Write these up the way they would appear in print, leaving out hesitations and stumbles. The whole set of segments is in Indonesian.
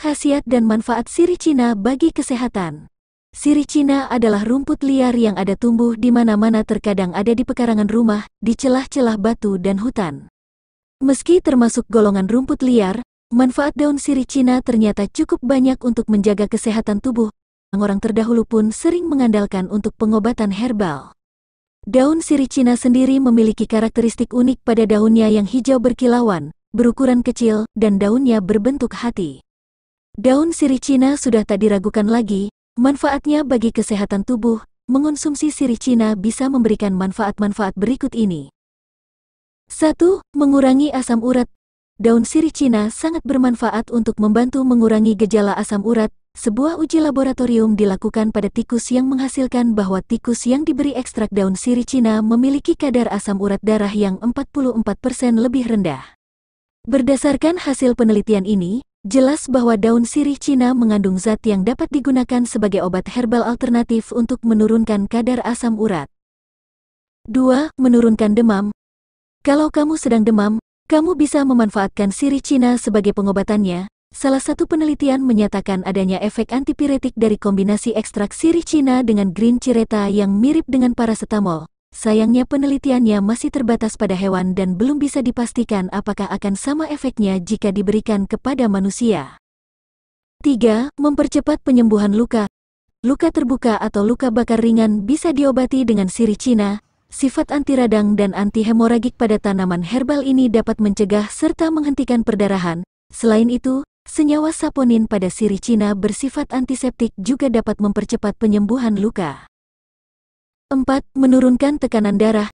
Khasiat dan manfaat sirih Cina bagi kesehatan. Sirih Cina adalah rumput liar yang ada tumbuh di mana-mana, terkadang ada di pekarangan rumah, di celah-celah batu dan hutan. Meski termasuk golongan rumput liar, manfaat daun sirih Cina ternyata cukup banyak untuk menjaga kesehatan tubuh. Orang terdahulu pun sering mengandalkan untuk pengobatan herbal. Daun sirih Cina sendiri memiliki karakteristik unik pada daunnya yang hijau berkilauan, berukuran kecil, dan daunnya berbentuk hati. Daun sirih Cina sudah tak diragukan lagi, manfaatnya bagi kesehatan tubuh. Mengonsumsi sirih Cina bisa memberikan manfaat-manfaat berikut ini. 1. Mengurangi asam urat. Daun sirih Cina sangat bermanfaat untuk membantu mengurangi gejala asam urat. Sebuah uji laboratorium dilakukan pada tikus yang menghasilkan bahwa tikus yang diberi ekstrak daun sirih Cina memiliki kadar asam urat darah yang 44% lebih rendah. Berdasarkan hasil penelitian ini, jelas bahwa daun sirih Cina mengandung zat yang dapat digunakan sebagai obat herbal alternatif untuk menurunkan kadar asam urat. 2. Menurunkan demam. Kalau kamu sedang demam, kamu bisa memanfaatkan sirih Cina sebagai pengobatannya. Salah satu penelitian menyatakan adanya efek antipiretik dari kombinasi ekstrak sirih Cina dengan green cireta yang mirip dengan paracetamol. Sayangnya penelitiannya masih terbatas pada hewan dan belum bisa dipastikan apakah akan sama efeknya jika diberikan kepada manusia. 3. Mempercepat penyembuhan luka. Luka terbuka atau luka bakar ringan bisa diobati dengan sirih Cina. Sifat anti radang dan anti hemoragik pada tanaman herbal ini dapat mencegah serta menghentikan perdarahan. Selain itu, senyawa saponin pada sirih Cina bersifat antiseptik juga dapat mempercepat penyembuhan luka. 4. Menurunkan tekanan darah.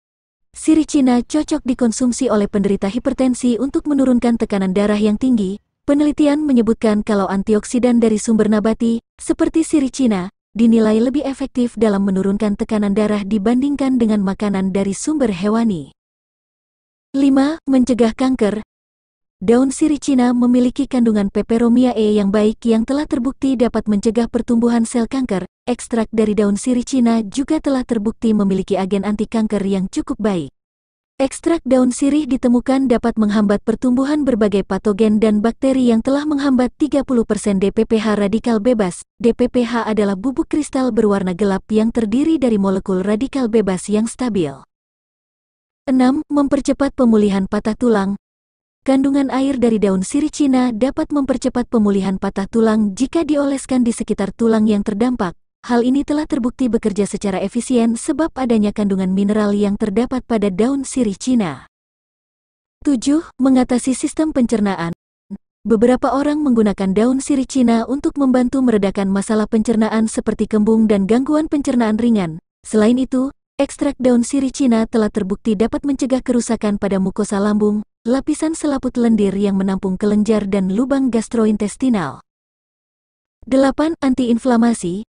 Sirih Cina cocok dikonsumsi oleh penderita hipertensi untuk menurunkan tekanan darah yang tinggi. Penelitian menyebutkan kalau antioksidan dari sumber nabati, seperti sirih Cina, dinilai lebih efektif dalam menurunkan tekanan darah dibandingkan dengan makanan dari sumber hewani. 5. Mencegah kanker. Daun sirih Cina memiliki kandungan peperomia E yang baik yang telah terbukti dapat mencegah pertumbuhan sel kanker. Ekstrak dari daun sirih Cina juga telah terbukti memiliki agen anti kanker yang cukup baik. Ekstrak daun sirih ditemukan dapat menghambat pertumbuhan berbagai patogen dan bakteri yang telah menghambat 30% DPPH radikal bebas. DPPH adalah bubuk kristal berwarna gelap yang terdiri dari molekul radikal bebas yang stabil. 6. Mempercepat pemulihan patah tulang. Kandungan air dari daun sirih Cina dapat mempercepat pemulihan patah tulang jika dioleskan di sekitar tulang yang terdampak. Hal ini telah terbukti bekerja secara efisien sebab adanya kandungan mineral yang terdapat pada daun sirih Cina. 7. Mengatasi sistem pencernaan. Beberapa orang menggunakan daun sirih Cina untuk membantu meredakan masalah pencernaan seperti kembung dan gangguan pencernaan ringan. Selain itu, ekstrak daun sirih Cina telah terbukti dapat mencegah kerusakan pada mukosa lambung, lapisan selaput lendir yang menampung kelenjar dan lubang gastrointestinal. 8. Antiinflamasi.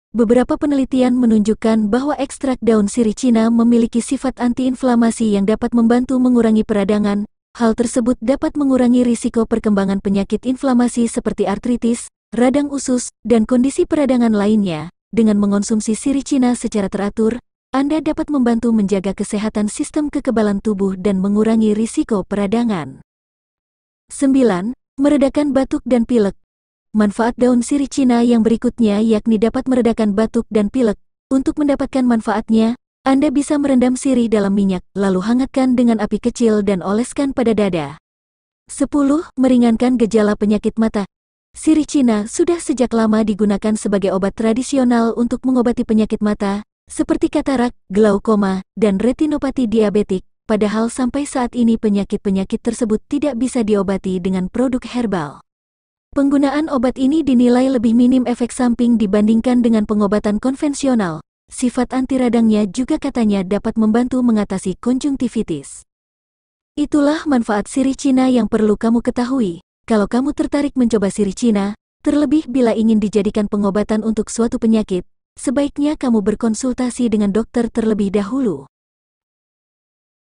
Beberapa penelitian menunjukkan bahwa ekstrak daun sirih Cina memiliki sifat antiinflamasi yang dapat membantu mengurangi peradangan. Hal tersebut dapat mengurangi risiko perkembangan penyakit inflamasi seperti artritis, radang usus, dan kondisi peradangan lainnya. Dengan mengonsumsi sirih Cina secara teratur, Anda dapat membantu menjaga kesehatan sistem kekebalan tubuh dan mengurangi risiko peradangan. 9. Meredakan batuk dan pilek. Manfaat daun sirih Cina yang berikutnya yakni dapat meredakan batuk dan pilek. Untuk mendapatkan manfaatnya, Anda bisa merendam sirih dalam minyak, lalu hangatkan dengan api kecil dan oleskan pada dada. 10. Meringankan gejala penyakit mata. Sirih Cina sudah sejak lama digunakan sebagai obat tradisional untuk mengobati penyakit mata, seperti katarak, glaukoma, dan retinopati diabetik. Padahal sampai saat ini penyakit-penyakit tersebut tidak bisa diobati dengan produk herbal. Penggunaan obat ini dinilai lebih minim efek samping dibandingkan dengan pengobatan konvensional. Sifat anti radangnya juga katanya dapat membantu mengatasi konjungtivitis. Itulah manfaat sirih Cina yang perlu kamu ketahui. Kalau kamu tertarik mencoba sirih Cina, terlebih bila ingin dijadikan pengobatan untuk suatu penyakit, sebaiknya kamu berkonsultasi dengan dokter terlebih dahulu.